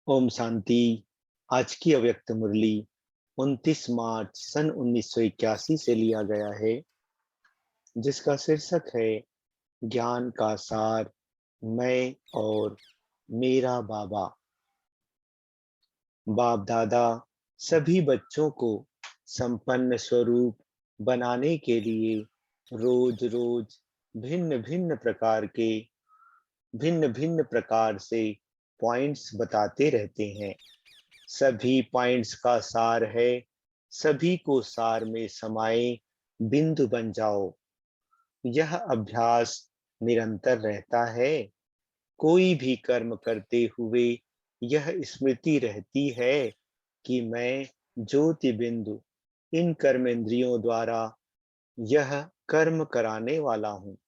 ओम शांति। आज की अव्यक्त मुरली 29 मार्च सन 1981 से लिया गया है, जिसका शीर्षक है ज्ञान का सार, मैं और मेरा बाबा। बाप दादा सभी बच्चों को संपन्न स्वरूप बनाने के लिए रोज रोज भिन्न भिन्न भिन्न प्रकार से पॉइंट्स बताते रहते हैं। सभी पॉइंट्स का सार है, सभी को सार में समाये बिंदु बन जाओ। यह अभ्यास निरंतर रहता है। कोई भी कर्म करते हुए यह स्मृति रहती है कि मैं ज्योति बिंदु इन कर्मेंद्रियों द्वारा यह कर्म कराने वाला हूँ।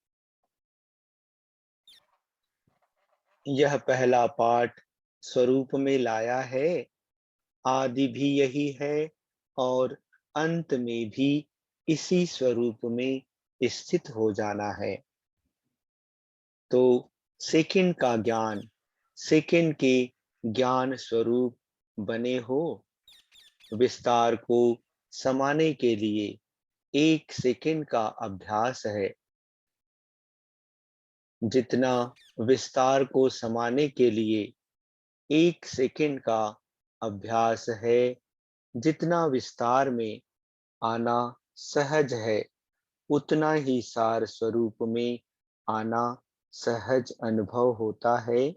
यह पहला पाठ स्वरूप में लाया है। आदि भी यही है और अंत में भी इसी स्वरूप में स्थित हो जाना है। तो सेकंड का ज्ञान, सेकंड के ज्ञान स्वरूप बने हो। विस्तार को समाने के लिए 1 सेकंड का अभ्यास है। जितना विस्तार को समाने के लिए 1 सेकंड का अभ्यास है, जितना विस्तार में आना सहज है, उतना ही सार स्वरूप में आना सहज अनुभव होता है।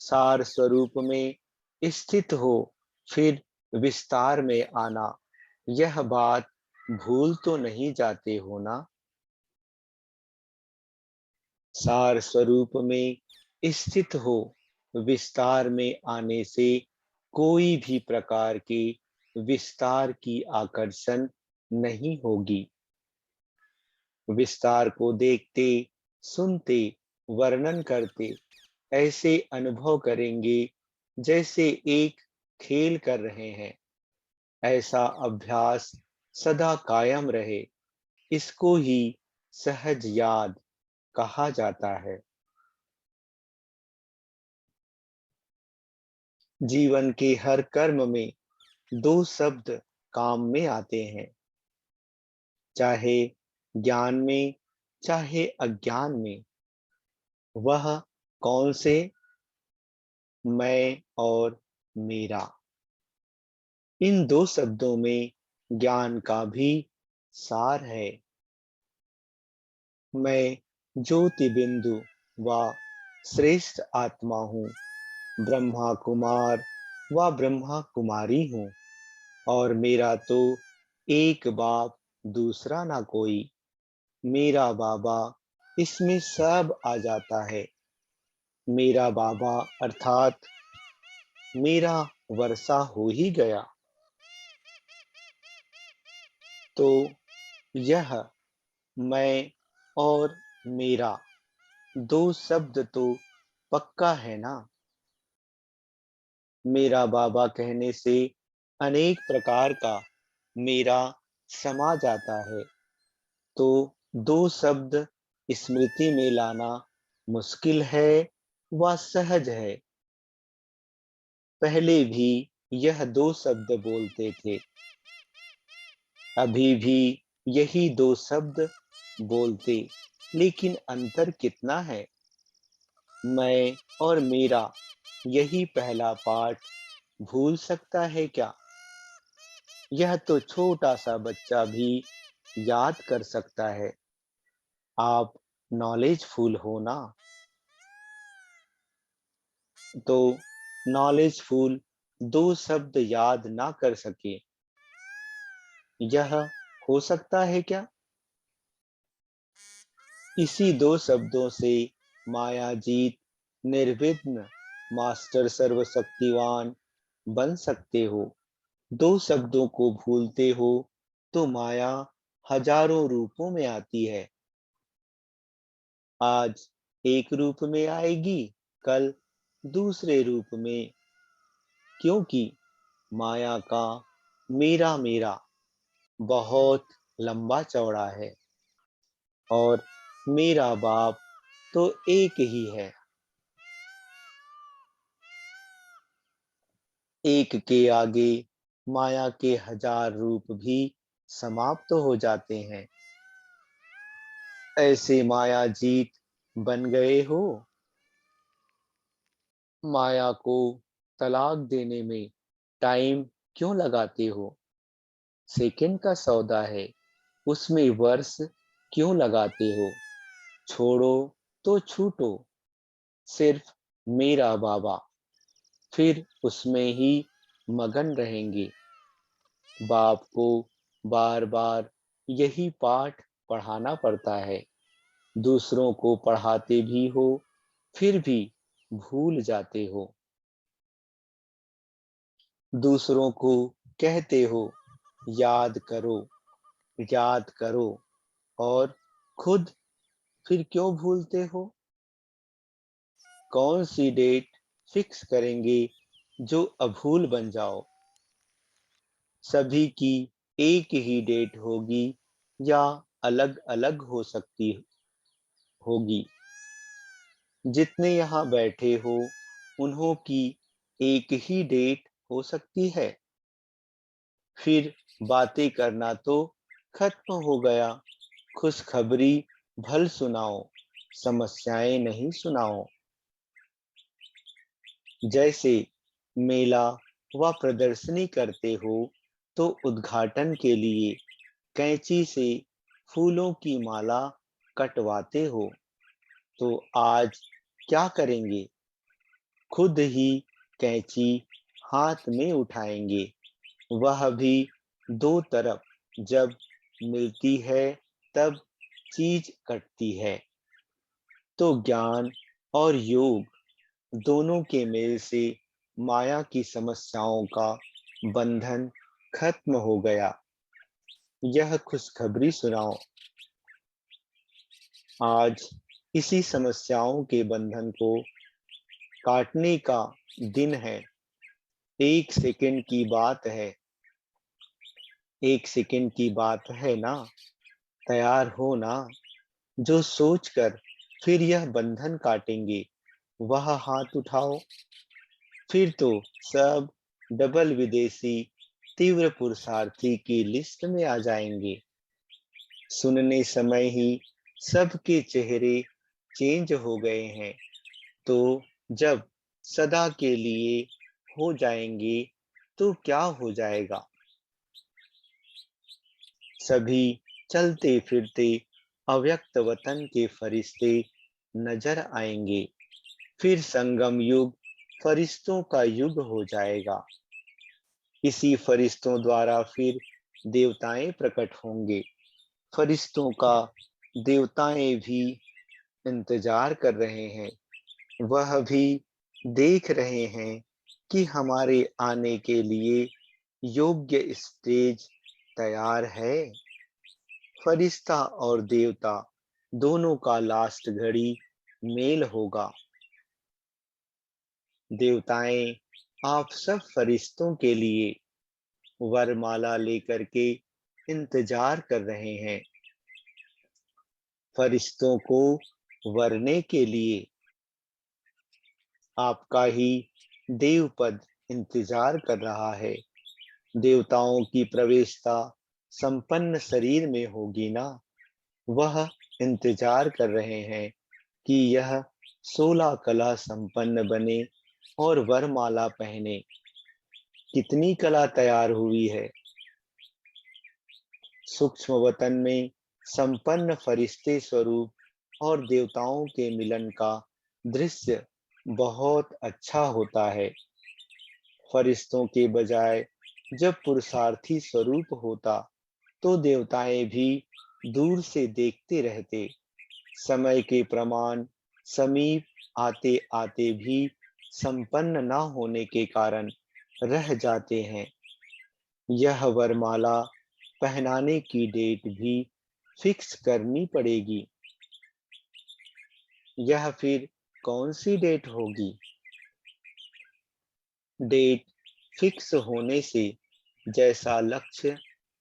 सार स्वरूप में स्थित हो फिर विस्तार में आना, यह बात भूल तो नहीं जाते हो ना। सार स्वरूप में स्थित हो विस्तार में आने से कोई भी प्रकार के विस्तार की आकर्षण नहीं होगी। विस्तार को देखते, सुनते, वर्णन करते ऐसे अनुभव करेंगे जैसे एक खेल कर रहे हैं। ऐसा अभ्यास सदा कायम रहे, इसको ही सहज याद कहा जाता है। जीवन के हर कर्म में 2 शब्द काम में आते हैं, चाहे ज्ञान में चाहे अज्ञान में। वह कौन से? मैं और मेरा। इन 2 शब्दों में ज्ञान का भी सार है। मैं ज्योति बिंदु व श्रेष्ठ आत्मा हूँ, ब्रह्मा कुमार व ब्रह्मा कुमारी हूँ, और मेरा तो एक बाप, दूसरा ना कोई। मेरा बाबा इसमें सब आ जाता है। मेरा बाबा अर्थात मेरा वर्षा हो ही गया। तो यह मैं और मेरा 2 शब्द तो पक्का है ना। मेरा बाबा कहने से अनेक प्रकार का मेरा समा जाता है। तो 2 शब्द स्मृति में लाना मुश्किल है व सहज है। पहले भी यह 2 शब्द बोलते थे, अभी भी यही 2 शब्द बोलते, लेकिन अंतर कितना है। मैं और मेरा यही पहला पाठ भूल सकता है क्या? यह तो छोटा सा बच्चा भी याद कर सकता है। आप नॉलेजफुल हो ना। तो नॉलेजफुल 2 शब्द याद ना कर सके, यह हो सकता है क्या? इसी 2 शब्दों से मायाजीत, निर्विघ्न, मास्टर सर्वशक्तिवान बन सकते हो। 2 शब्दों को भूलते हो तो माया हजारों रूपों में आती है। आज एक रूप में आएगी, कल दूसरे रूप में, क्योंकि माया का मेरा मेरा बहुत लंबा चौड़ा है और मेरा बाप तो एक ही है। एक के आगे माया के हजार रूप भी समाप्त हो जाते हैं। ऐसे माया जीत बन गए हो। माया को तलाक देने में टाइम क्यों लगाते हो? सेकंड का सौदा है, उसमें वर्ष क्यों लगाते हो? छोड़ो तो छूटो, सिर्फ मेरा बाबा, फिर उसमें ही मगन रहेंगे। बाप को बार बार यही पाठ पढ़ाना पड़ता है। दूसरों को पढ़ाते भी हो, फिर भी भूल जाते हो। दूसरों को कहते हो याद करो, याद करो, और खुद फिर क्यों भूलते हो? कौन सी डेट फिक्स करेंगे जो अभूल बन जाओ? सभी की एक ही डेट होगी या अलग अलग हो सकती होगी? जितने यहाँ बैठे हो उन्हों की एक ही डेट हो सकती है। फिर बातें करना तो खत्म हो गया। खुशखबरी भल सुनाओ, समस्याएं नहीं सुनाओ। जैसे मेला व प्रदर्शनी करते हो तो उद्घाटन के लिए कैंची से फूलों की माला कटवाते हो, तो आज क्या करेंगे? खुद ही कैंची हाथ में उठाएंगे, वह भी दो तरफ। जब मिलती है तब चीज कटती है। तो ज्ञान और योग दोनों के मेल से माया की समस्याओं का बंधन खत्म हो गया। यह खुशखबरी सुनाओ। आज इसी समस्याओं के बंधन को काटने का दिन है। एक सेकंड की बात है, एक सेकंड की बात है ना? तैयार हो ना? जो सोचकर फिर यह बंधन काटेंगे वह हाथ उठाओ। फिर तो सब डबल विदेशी तीव्र पुरुषार्थी की लिस्ट में आ जाएंगे। सुनने समय ही सबके चेहरे चेंज हो गए हैं, तो जब सदा के लिए हो जाएंगे तो क्या हो जाएगा? सभी चलते फिरते अव्यक्त वतन के फरिश्ते नजर आएंगे। फिर संगम युग फरिश्तों का युग हो जाएगा। इसी फरिश्तों द्वारा फिर देवताएं प्रकट होंगे। फरिश्तों का देवताएं भी इंतजार कर रहे हैं। वह भी देख रहे हैं कि हमारे आने के लिए योग्य स्टेज तैयार है। फरिश्ता और देवता दोनों का लास्ट घड़ी मेल होगा। देवताएं आप सब फरिश्तों के लिए वरमाला लेकर के इंतजार कर रहे हैं। फरिश्तों को वरने के लिए आपका ही देवपद इंतजार कर रहा है। देवताओं की प्रवेशता संपन्न शरीर में होगी ना? वह इंतजार कर रहे हैं कि यह 16 कला संपन्न बने और वरमाला पहने। कितनी कला तैयार हुई है। सूक्ष्म वतन में संपन्न फरिश्ते स्वरूप और देवताओं के मिलन का दृश्य बहुत अच्छा होता है। फरिश्तों के बजाय जब पुरुषार्थी स्वरूप होता तो देवताएं भी दूर से देखते रहते। समय के प्रमाण समीप आते आते भी संपन्न न होने के कारण रह जाते हैं। यह वरमाला पहनाने की डेट भी फिक्स करनी पड़ेगी। यह फिर कौन सी डेट होगी? डेट फिक्स होने से जैसा लक्ष्य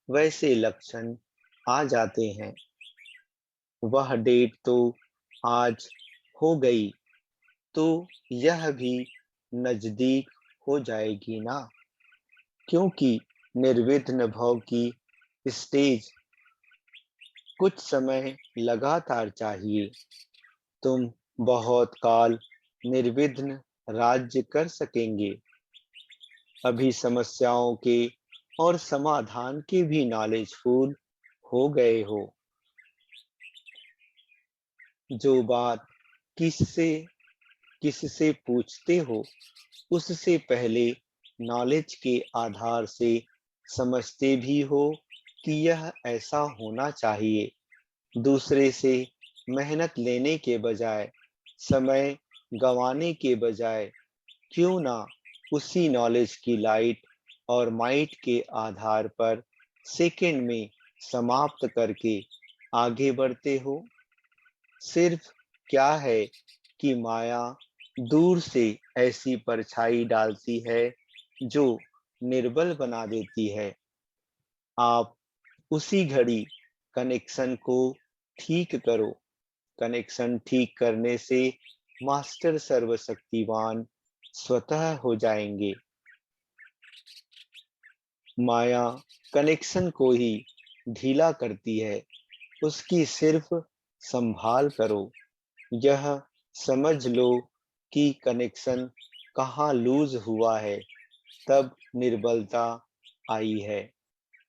वैसे लक्षण आ जाते हैं। वह डेट तो आज हो गई तो यह भी नजदीक हो जाएगी ना, क्योंकि निर्विघ्न भव की स्टेज कुछ समय लगातार चाहिए। तुम बहुत काल निर्विघ्न राज्य कर सकेंगे। अभी समस्याओं के और समाधान के भी नॉलेजफुल हो गए हो। जो बात किससे किससे पूछते हो, उससे पहले नॉलेज के आधार से समझते भी हो कि यह ऐसा होना चाहिए। दूसरे से मेहनत लेने के बजाय, समय गंवाने के बजाय, क्यों ना उसी नॉलेज की लाइट और माइट के आधार पर सेकंड में समाप्त करके आगे बढ़ते हो। सिर्फ क्या है कि माया दूर से ऐसी परछाई डालती है जो निर्बल बना देती है। आप उसी घड़ी कनेक्शन को ठीक करो। कनेक्शन ठीक करने से मास्टर सर्वशक्तिवान स्वतः हो जाएंगे। माया कनेक्शन को ही ढीला करती है, उसकी सिर्फ संभाल करो। यह समझ लो कि कनेक्शन कहाँ लूज हुआ है, तब निर्बलता आई है।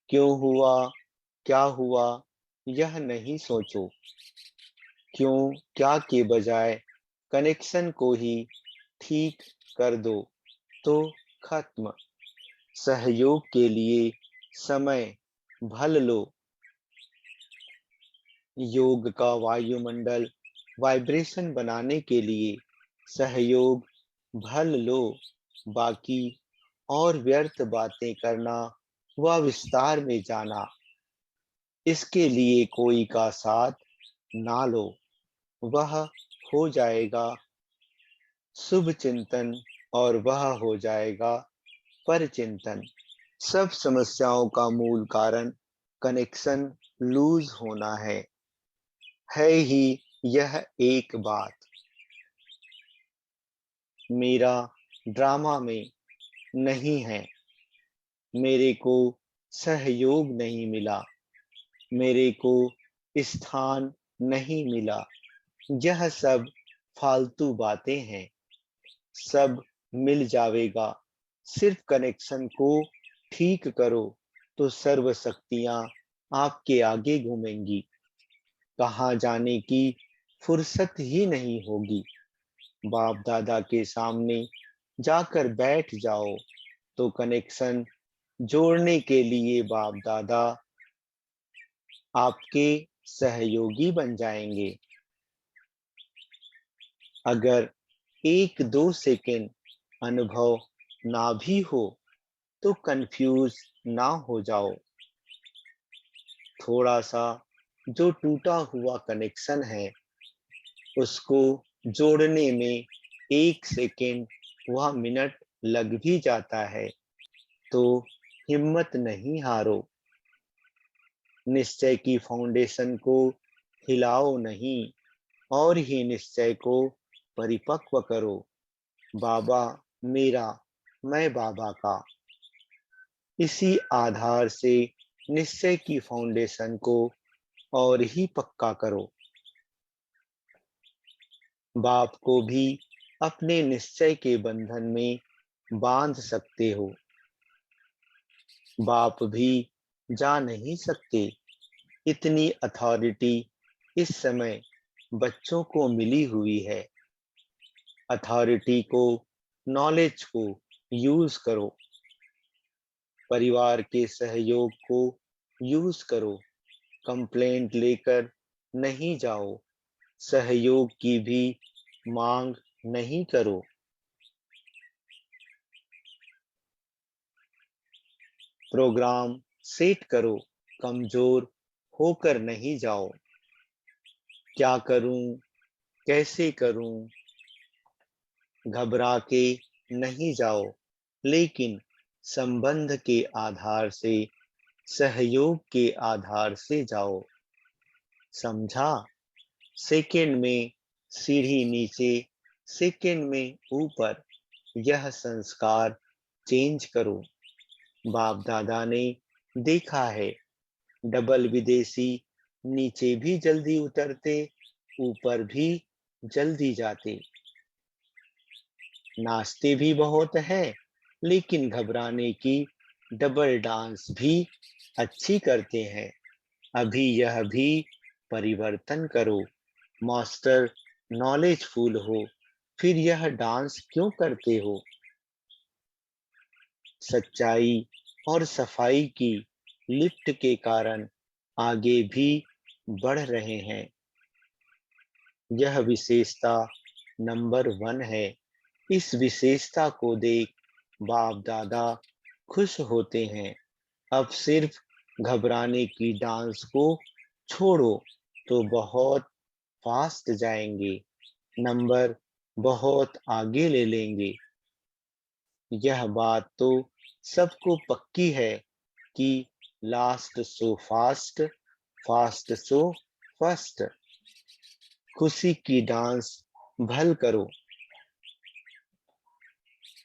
क्यों हुआ, क्या हुआ, यह नहीं सोचो। क्यों क्या के बजाय कनेक्शन को ही ठीक कर दो तो खत्म। सहयोग के लिए समय भल लो। योग का वायुमंडल वाइब्रेशन बनाने के लिए सहयोग भल लो। बाकी और व्यर्थ बातें करना व विस्तार में जाना, इसके लिए कोई का साथ ना लो। वह हो जाएगा शुभ चिंतन और वह हो जाएगा पर चिंतन। सब समस्याओं का मूल कारण कनेक्शन लूज होना है ही यह एक बात। मेरा ड्रामा में नहीं है, मेरे को सहयोग नहीं मिला, मेरे को स्थान नहीं मिला। यह सब फालतू बातें हैं। सब मिल जावेगा। सिर्फ कनेक्शन को ठीक करो तो सर्व शक्तियां आपके आगे घूमेंगी। कहाँ जाने की फुर्सत ही नहीं होगी। बाप दादा के सामने जाकर बैठ जाओ तो कनेक्शन जोड़ने के लिए बाप दादा आपके सहयोगी बन जाएंगे। अगर 1-2 सेकंड अनुभव ना भी हो तो कंफ्यूज ना हो जाओ। थोड़ा सा जो टूटा हुआ कनेक्शन है उसको जोड़ने में 1 सेकंड वह मिनट लग भी जाता है तो हिम्मत नहीं हारो। निश्चय की फाउंडेशन को हिलाओ नहीं और ही निश्चय को परिपक्व करो। बाबा मेरा, मैं बाबा का। इसी आधार से निश्चय की फाउंडेशन को और ही पक्का करो। बाप को भी अपने निश्चय के बंधन में बांध सकते हो। बाप भी जा नहीं सकते। इतनी अथॉरिटी इस समय बच्चों को मिली हुई है। अथॉरिटी को, नॉलेज को यूज करो। परिवार के सहयोग को यूज करो। कंप्लेंट लेकर नहीं जाओ। सहयोग की भी मांग नहीं करो। प्रोग्राम सेट करो। कमजोर होकर नहीं जाओ। क्या करूं, कैसे करूं, घबरा के नहीं जाओ, लेकिन संबंध के आधार से, सहयोग के आधार से जाओ। समझा? सेकंड में सीढ़ी नीचे, सेकंड में ऊपर। यह संस्कार चेंज करो। बाप दादा ने देखा है, डबल विदेशी नीचे भी जल्दी उतरते, ऊपर भी जल्दी जाते। नाचते भी बहुत हैं, लेकिन घबराने की डबल डांस भी अच्छी करते हैं। अभी यह भी परिवर्तन करो। मास्टर नॉलेजफुल हो, फिर यह डांस क्यों करते हो? सच्चाई और सफाई की लिफ्ट के कारण आगे भी बढ़ रहे हैं। यह विशेषता नंबर 1 है। इस विशेषता को देख बाप दादा खुश होते हैं। अब सिर्फ घबराने की डांस को छोड़ो तो बहुत फास्ट जाएंगे, नंबर बहुत आगे ले लेंगे। यह बात तो सबको पक्की है कि last so fast, fast so first. खुशी की डांस भल करो।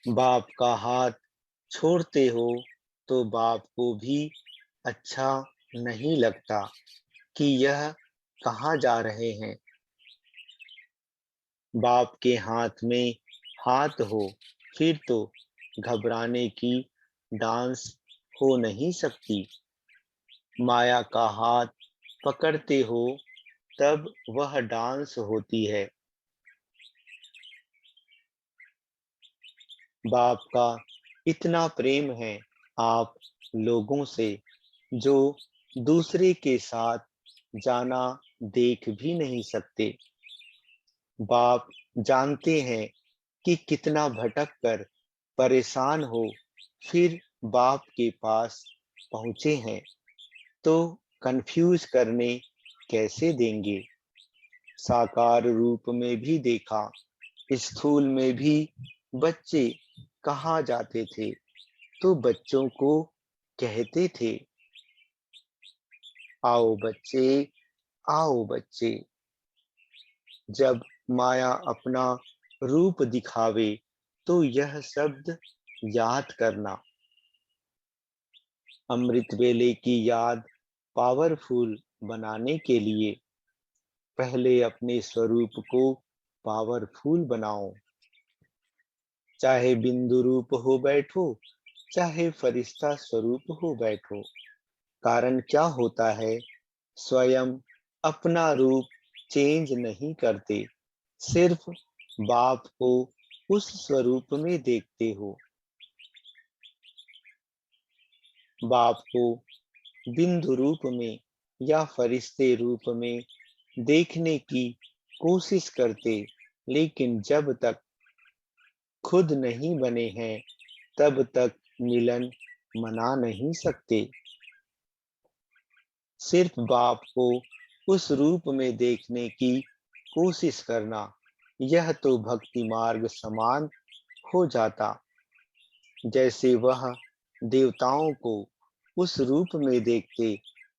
बाप का हाथ छोड़ते हो तो बाप को भी अच्छा नहीं लगता कि यह कहाँ जा रहे हैं। बाप के हाथ में हाथ हो, फिर तो घबराने की डांस हो नहीं सकती। माया का हाथ पकड़ते हो तब वह डांस होती है। बाप का इतना प्रेम है आप लोगों से, जो दूसरे के साथ जाना देख भी नहीं सकते। बाप जानते हैं कि कितना भटक कर परेशान हो, फिर बाप के पास पहुंचे हैं, तो कंफ्यूज करने कैसे देंगे? साकार रूप में भी देखा, स्थूल में भी बच्चे कहाँ जाते थे तो बच्चों को कहते थे, आओ बच्चे, आओ बच्चे। जब माया अपना रूप दिखावे तो यह शब्द याद करना। अमृत वेले की याद पावरफुल बनाने के लिए पहले अपने स्वरूप को पावरफुल बनाओ। चाहे बिंदु रूप हो बैठो, चाहे फरिश्ता स्वरूप हो बैठो। कारण क्या होता है, स्वयं अपना रूप चेंज नहीं करते, सिर्फ बाप को उस स्वरूप में देखते हो। बाप को बिंदु रूप में या फरिश्ते रूप में देखने की कोशिश करते, लेकिन जब तक खुद नहीं बने हैं तब तक मिलन मना नहीं सकते। सिर्फ बाप को उस रूप में देखने की कोशिश करना, यह तो भक्ति मार्ग समान हो जाता। जैसे वह देवताओं को उस रूप में देखते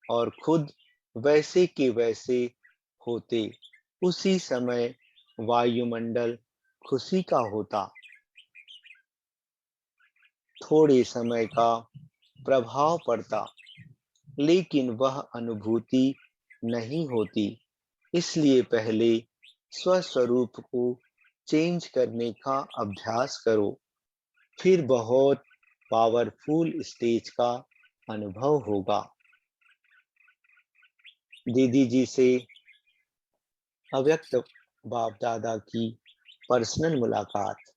और खुद वैसे के वैसे होते, उसी समय वायुमंडल खुशी का होता। थोड़े समय का प्रभाव पड़ता, लेकिन वह अनुभूति नहीं होती। इसलिए पहले स्वस्वरूप को चेंज करने का अभ्यास करो, फिर बहुत पावरफुल स्टेज का अनुभव होगा। दीदी जी से अव्यक्त बाप दादा की पर्सनल मुलाकात।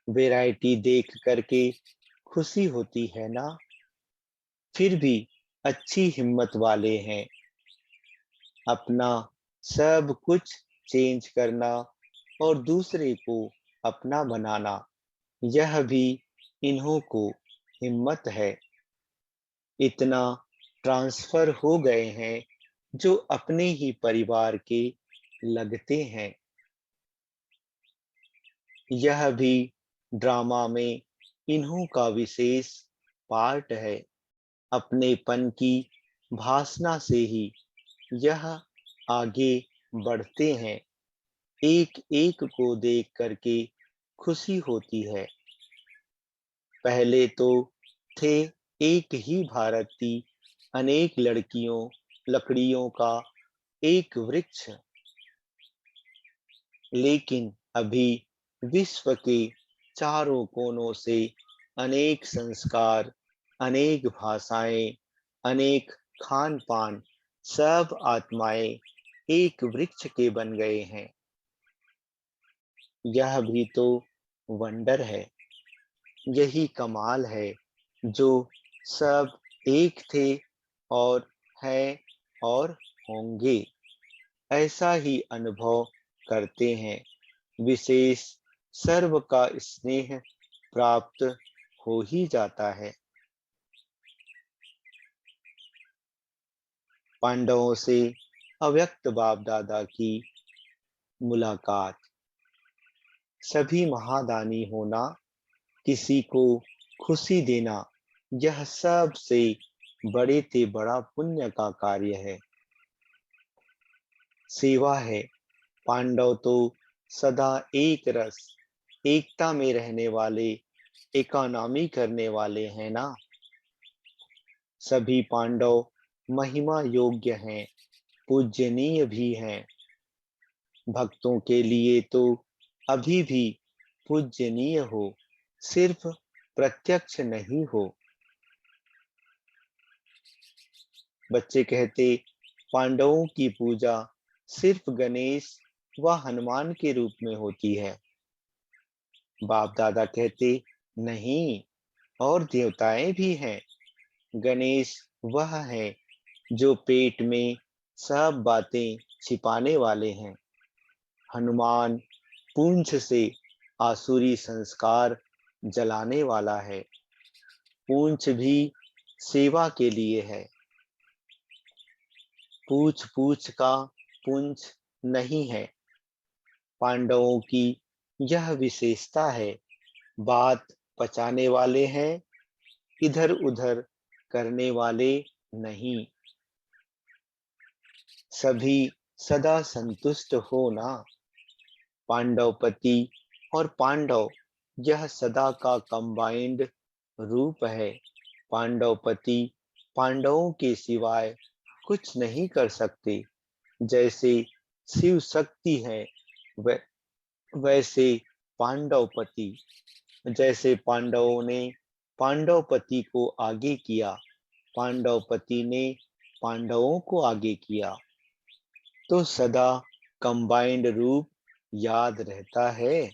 वैरायटी देख करके खुशी होती है ना? फिर भी अच्छी हिम्मत वाले हैं। अपना सब कुछ चेंज करना और दूसरे को अपना बनाना, यह भी इन्हों को हिम्मत है। इतना ट्रांसफर हो गए हैं जो अपने ही परिवार के लगते हैं। यह भी ड्रामा में इन्हों का विशेष पार्ट है। अपनेपन की भासना से ही यह आगे बढ़ते हैं। एक एक को देख करके खुशी होती है। पहले तो थे एक ही भारती, अनेक लकड़ियों का एक वृक्ष। लेकिन अभी विश्व के चारों कोनों से अनेक संस्कार, अनेक भाषाएं, अनेक खान पान, सब आत्माएं एक वृक्ष के बन गए हैं। यह भी तो वंडर है। यही कमाल है, जो सब एक थे और हैं और होंगे। ऐसा ही अनुभव करते हैं। विशेष सर्व का स्नेह प्राप्त हो ही जाता है। पांडवों से अव्यक्त बाप दादा की मुलाकात। सभी महादानी होना, किसी को खुशी देना, यह सबसे बड़े से बड़ा पुण्य का कार्य है, सेवा है। पांडव तो सदा एक रस, एकता में रहने वाले, इकोनॉमी करने वाले हैं ना। सभी पांडव महिमा योग्य हैं, पूजनीय भी हैं। भक्तों के लिए तो अभी भी पूजनीय हो, सिर्फ प्रत्यक्ष नहीं हो। बच्चे कहते, पांडवों की पूजा सिर्फ गणेश व हनुमान के रूप में होती है। बाप दादा कहते, नहीं, और देवताएं भी हैं। गणेश वह है जो पेट में सब बातें छिपाने वाले हैं। हनुमान पूंछ से आसुरी संस्कार जलाने वाला है। पूंछ भी सेवा के लिए है। पूछ पूछ का पुंछ नहीं है। पांडवों की यह विशेषता है, बात पचाने वाले हैं, इधर उधर करने वाले नहीं। सभी सदा संतुष्ट हो ना। पांडवपति और पांडव, यह सदा का कंबाइंड रूप है। पांडवपति पांडवों के सिवाय कुछ नहीं कर सकते। जैसे शिव शक्ति है, वै, वैसे पांडवपति। जैसे पांडवों ने पांडवपति को आगे किया, पांडवपति ने पांडवों को आगे किया, तो सदा कंबाइंड रूप याद रहता है।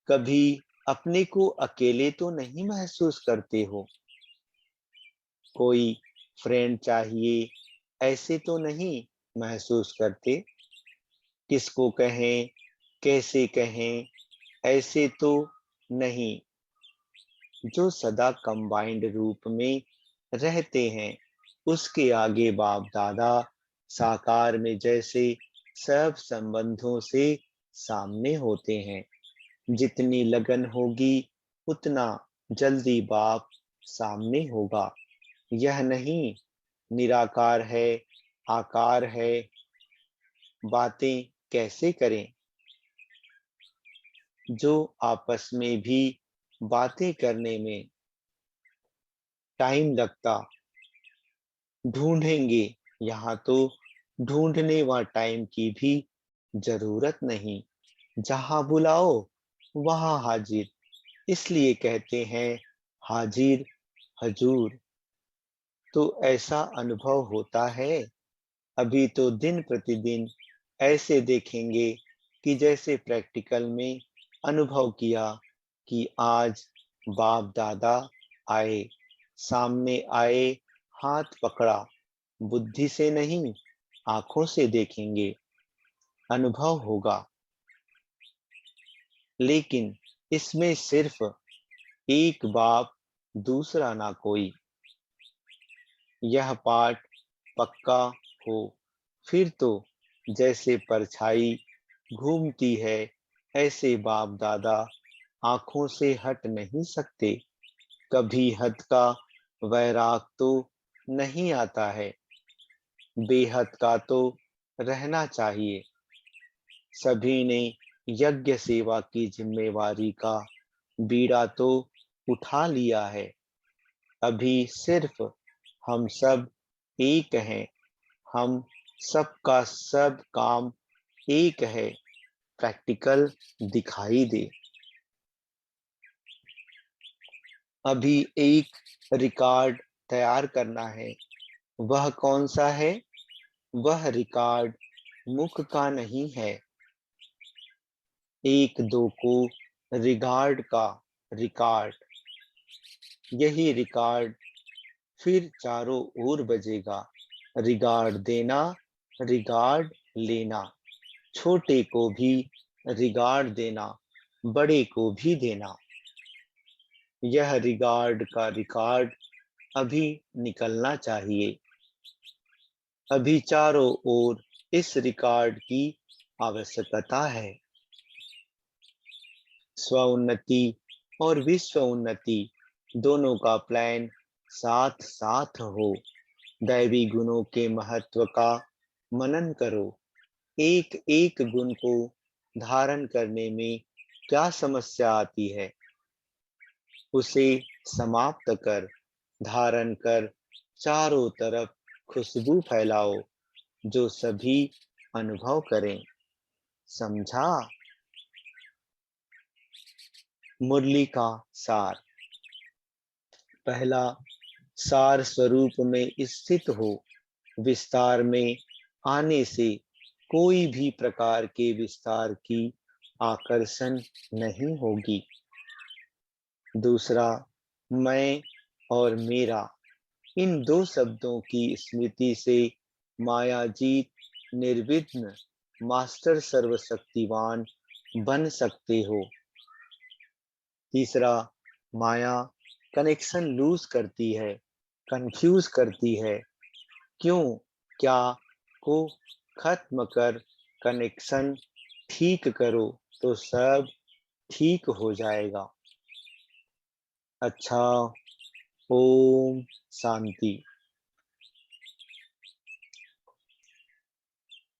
कभी अपने को अकेले तो नहीं महसूस करते हो? कोई फ्रेंड चाहिए, ऐसे तो नहीं महसूस करते? किसको कहें, कैसे कहें, ऐसे तो नहीं। जो सदा कंबाइंड रूप में रहते हैं, उसके आगे बाप दादा साकार में जैसे सब संबंधों से सामने होते हैं। जितनी लगन होगी, उतना जल्दी बाप सामने होगा। यह नहीं निराकार है, आकार है, बातें कैसे करें। जो आपस में भी बातें करने में टाइम लगता, ढूंढेंगे, यहाँ तो ढूंढने व टाइम की भी जरूरत नहीं। जहां बुलाओ वहां हाजिर। इसलिए कहते हैं हाजिर हजूर। तो ऐसा अनुभव होता है। अभी तो दिन प्रतिदिन ऐसे देखेंगे कि जैसे प्रैक्टिकल में अनुभव किया कि आज बाप दादा आए, सामने आए, हाथ पकड़ा। बुद्धि से नहीं, आंखों से देखेंगे, अनुभव होगा। लेकिन इसमें सिर्फ एक बाप, दूसरा ना कोई। यह पाठ पक्का हो, फिर तो जैसे परछाई घूमती है, ऐसे बाप दादा आंखों से हट नहीं सकते। कभी हद का वैराग तो नहीं आता है, बेहद का तो रहना चाहिए। सभी ने यज्ञ सेवा की जिम्मेवारी का बीड़ा तो उठा लिया है। अभी सिर्फ हम सब एक हैं। हम सबका सब काम एक है। प्रैक्टिकल दिखाई दे। अभी एक रिकॉर्ड तैयार करना है। वह कौन सा है? वह रिकॉर्ड मुख का नहीं है। एक दो को रिगार्ड का रिकॉर्ड। यही रिकॉर्ड फिर चारों ओर बजेगा। रिगार्ड देना, रिगार्ड लेना। छोटे को भी रिगार्ड देना, बड़े को भी देना। यह रिगार्ड का रिकॉर्ड अभी निकलना चाहिए। अभी चारों ओर इस रिकॉर्ड की आवश्यकता है। स्व उन्नति और विश्व उन्नति दोनों का प्लान साथ साथ हो। दैवी गुणों के महत्व का मनन करो। एक एक गुण को धारण करने में क्या समस्या आती है, उसे समाप्त कर, धारण कर चारों तरफ खुशबू फैलाओ, जो सभी अनुभव करें। समझा? मुरली का सार। पहला, सार स्वरूप में स्थित हो। विस्तार में आने से कोई भी प्रकार के विस्तार की आकर्षण नहीं होगी। दूसरा, मैं और मेरा, इन दो शब्दों की स्मृति से मायाजीत निर्विघ्न मास्टर सर्वशक्तिवान बन सकते हो। तीसरा, माया कनेक्शन लूज करती है, कंफ्यूज करती है। क्यों, क्या को खत्म कर कनेक्शन ठीक करो तो सब ठीक हो जाएगा। अच्छा, ओम शांति।